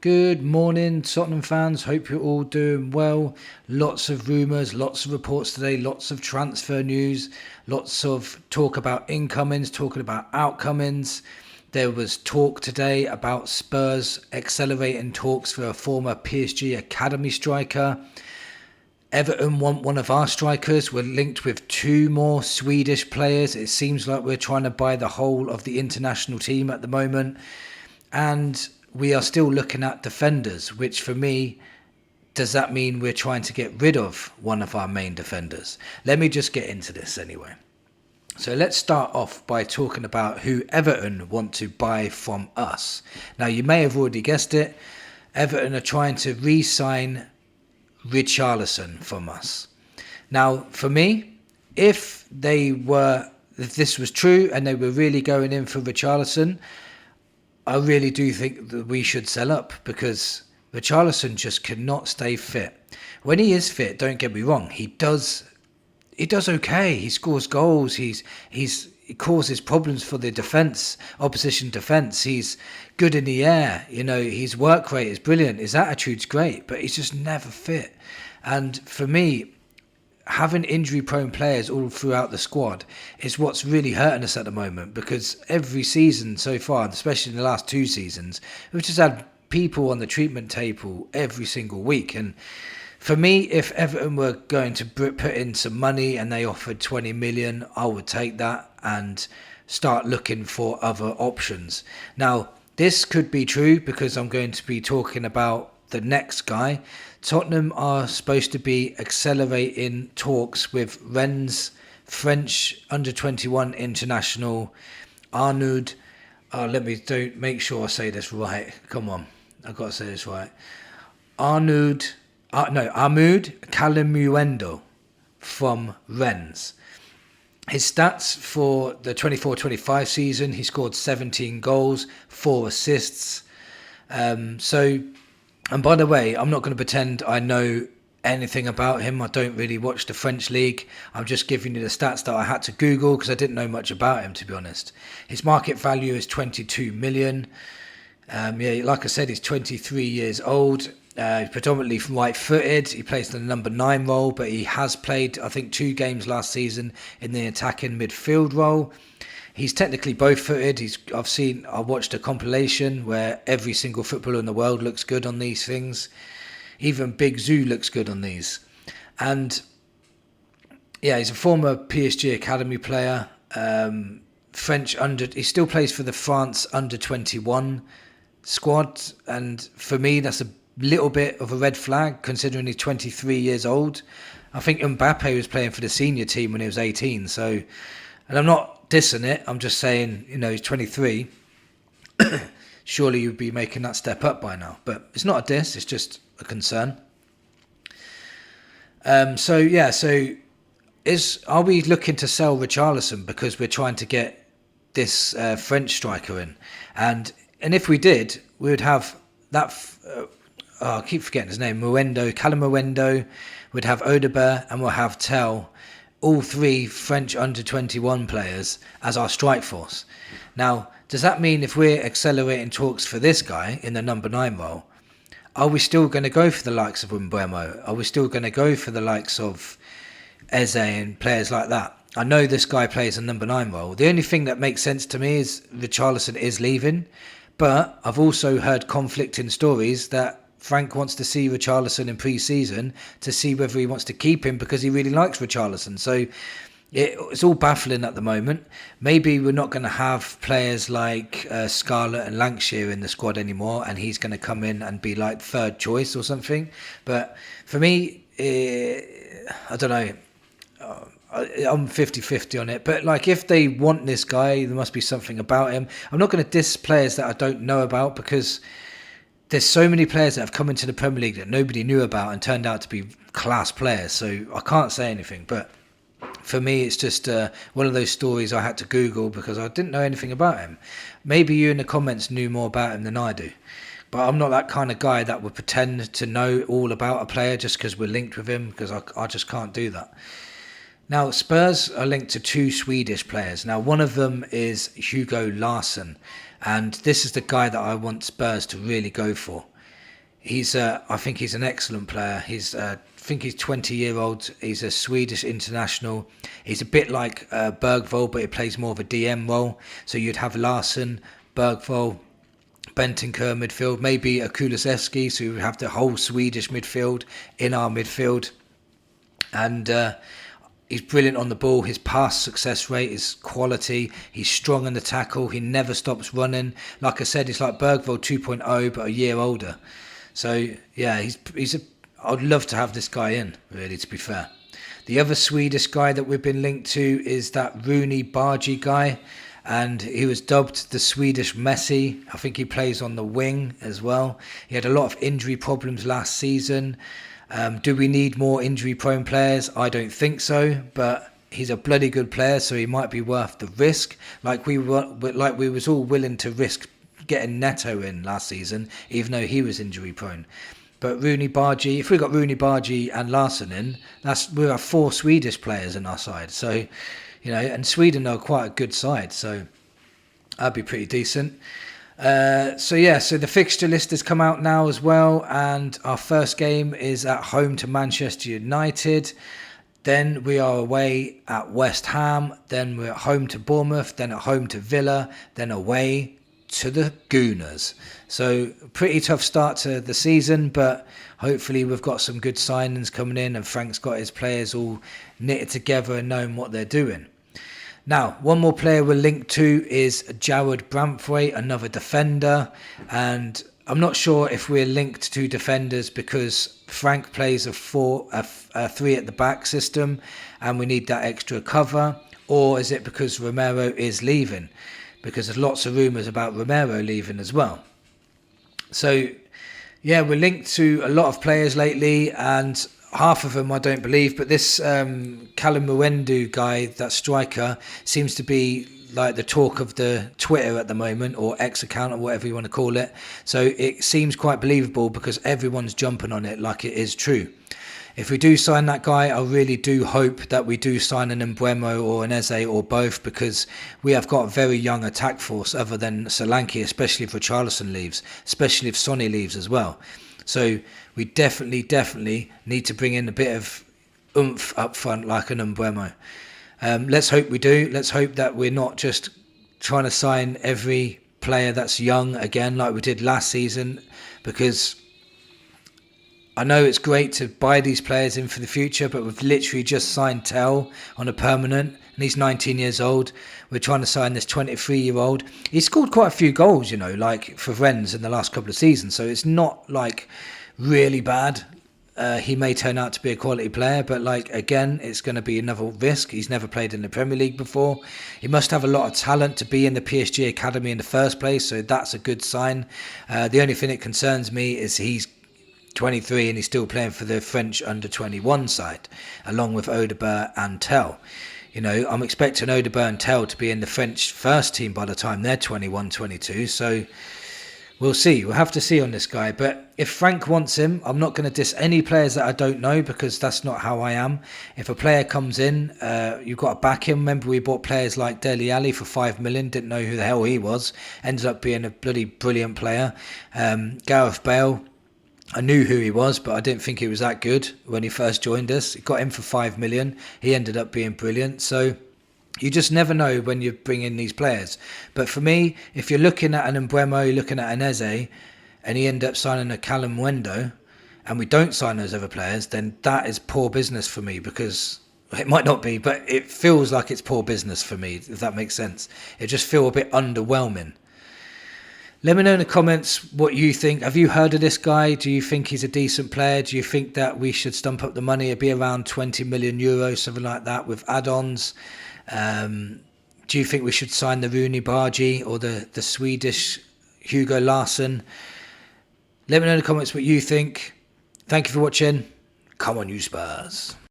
Good morning, Tottenham fans. Hope you're all doing well. Lots of rumours, lots of reports today, lots of transfer news, lots of talk about incomings, talking about outcomings. There was talk today about Spurs accelerating talks for a former PSG academy striker. Everton want one of our strikers. We're linked with two more Swedish players. It seems like we're trying to buy the whole of the international team at the moment. And we are still looking at defenders, which for me, does that mean we're trying to get rid of one of our main defenders? Let me just get into this anyway. So let's start off by talking about who Everton want to buy from us. Now, you may have already guessed it. Everton are trying to re-sign Richarlison from us. Now, for me, if this was true and they were really going in for Richarlison, I really do think that we should sell up, because Richarlison just cannot stay fit. When he is fit, don't get me wrong, he does okay. He scores goals. He causes problems for the opposition defence. He's good in the air. His work rate is brilliant. His attitude's great, but he's just never fit. And for me, having injury-prone players all throughout the squad is what's really hurting us at the moment, because every season so far, especially in the last two seasons, we've just had people on the treatment table every single week. And for me, if Everton were going to put in some money and they offered 20 million, I would take that and start looking for other options. Now, this could be true because I'm going to be talking about the next guy. Tottenham are supposed to be accelerating talks with Rennes French under-21 international Arnaud. Make sure I say this right. Come on, I've got to say this right. Ahmad Kalimuendo from Rennes. His stats for the 24-25 season, he scored 17 goals, 4 assists. And by the way, I'm not going to pretend I know anything about him. I don't really watch the French league. I'm just giving you the stats that I had to Google because I didn't know much about him, to be honest. His market value is 22 million. Like I said, he's 23 years old. He's predominantly right-footed. He plays in the number 9 role, but he has played, I think, 2 games last season in the attacking midfield role. He's technically both-footed. I watched a compilation where every single footballer in the world looks good on these things. Even Big Zoo looks good on these. And yeah, he's a former PSG academy player. He still plays for the France under-21 squad. And for me, that's a little bit of a red flag considering he's 23 years old. I think Mbappe was playing for the senior team when he was 18. So, and I'm not dissing it, I'm just saying, he's 23. Surely you'd be making that step up by now. But it's not a diss, it's just a concern. Are we looking to sell Richarlison because we're trying to get this French striker in? And if we did, we would have that. I keep forgetting his name. Kalimuendo. We'd have Audebert, and we'll have Tel. All 3 French under-21 players as our strike force. Now, does that mean if we're accelerating talks for this guy in the number 9 role, are we still going to go for the likes of Mbeumo? Are we still going to go for the likes of Eze and players like that? I know this guy plays a number 9 role. The only thing that makes sense to me is Richarlison is leaving, but I've also heard conflicting stories that Frank wants to see Richarlison in pre-season to see whether he wants to keep him because he really likes Richarlison. So it's all baffling at the moment. Maybe we're not going to have players like Scarlett and Lancashire in the squad anymore, and he's going to come in and be like third choice or something. But for me, I don't know. I'm 50-50 on it. But like, if they want this guy, there must be something about him. I'm not going to diss players that I don't know about, because there's so many players that have come into the Premier League that nobody knew about and turned out to be class players. So I can't say anything. But for me, it's just one of those stories I had to Google because I didn't know anything about him. Maybe you in the comments knew more about him than I do. But I'm not that kind of guy that would pretend to know all about a player just because we're linked with him, because I just can't do that. Now, Spurs are linked to 2 Swedish players. Now, one of them is Hugo Larsson. And this is the guy that I want Spurs to really go for. I think he's an excellent player. I think he's 20-year-old. He's a Swedish international. He's a bit like Bergvall, but he plays more of a DM role. So you'd have Larsson, Bergvall, Bentancur midfield, maybe a Kulusevski, so we have the whole Swedish midfield in our midfield. And he's brilliant on the ball. His pass success rate is quality. He's strong in the tackle. He never stops running. Like I said, he's like Bergvall 2.0, but a year older. So yeah, I'd love to have this guy in, really, to be fair. The other Swedish guy that we've been linked to is that Rooney Bargi guy, and he was dubbed the Swedish Messi. I think he plays on the wing as well. He had a lot of injury problems last season. Do we need more injury-prone players? I don't think so, but he's a bloody good player, so he might be worth the risk. Like we was all willing to risk getting Neto in last season, even though he was injury-prone. But Rooney Bargi, if we got Rooney Bargi and Larsson in, we have 4 Swedish players in our side. So, and Sweden are quite a good side, so that'd be pretty decent. So the fixture list has come out now as well, and our first game is at home to Manchester United. Then we are away at West Ham. Then we're at home to Bournemouth. Then at home to Villa. Then away to the Gooners. So pretty tough start to the season, but hopefully we've got some good signings coming in, and Frank's got his players all knitted together and knowing what they're doing. Now, one more player we're linked to is Jarrod Branthwaite, another defender. And I'm not sure if we're linked to defenders because Frank plays a 3 at the back system and we need that extra cover. Or is it because Romero is leaving? Because there's lots of rumours about Romero leaving as well. So, yeah, we're linked to a lot of players lately, and half of them I don't believe, but this Kalimuendo guy, that striker, seems to be like the talk of the Twitter at the moment, or X account, or whatever you want to call it. So it seems quite believable because everyone's jumping on it like it is true. If we do sign that guy, I really do hope that we do sign an Mbeumo or an Eze or both, because we have got a very young attack force other than Solanke, especially if Richarlison leaves, especially if Sonny leaves as well. So we definitely need to bring in a bit of oomph up front like an Mbeumo. Let's hope we do. Let's hope that we're not just trying to sign every player that's young again like we did last season, because I know it's great to buy these players in for the future, but we've literally just signed Tell on a permanent, and he's 19 years old. We're trying to sign this 23-year-old. He's scored quite a few goals, like for Rennes in the last couple of seasons, so it's not like really bad. He may turn out to be a quality player, but again, it's going to be another risk. He's never played in the Premier League before. He must have a lot of talent to be in the PSG academy in the first place, so that's a good sign. The only thing that concerns me is he's 23 and he's still playing for the French under-21 side, along with Audebert and Tell. I'm expecting Audebert and Tell to be in the French first team by the time they're 21, 22, so we'll see. We'll have to see on this guy. But if Frank wants him, I'm not going to diss any players that I don't know, because that's not how I am. If a player comes in, you've got to back him. Remember, we bought players like Dele Alli for 5 million, didn't know who the hell he was. Ended up being a bloody brilliant player. Gareth Bale, I knew who he was, but I didn't think he was that good when he first joined us. Got him for 5 million. He ended up being brilliant. So you just never know when you bring in these players. But for me, if you're looking at an Mbeumo, you're looking at an Eze, and he end up signing a Kalimuendo, and we don't sign those other players, then that is poor business for me, because it might not be, but it feels like it's poor business for me, if that makes sense. It just feels a bit underwhelming. Let me know in the comments what you think. Have you heard of this guy? Do you think he's a decent player? Do you think that we should stump up the money? It'd be around 20 million euros, something like that, with add-ons. Do you think we should sign the Rooney Bargi or the Swedish Hugo Larsson? Let me know in the comments what you think. Thank you for watching. Come on, you Spurs.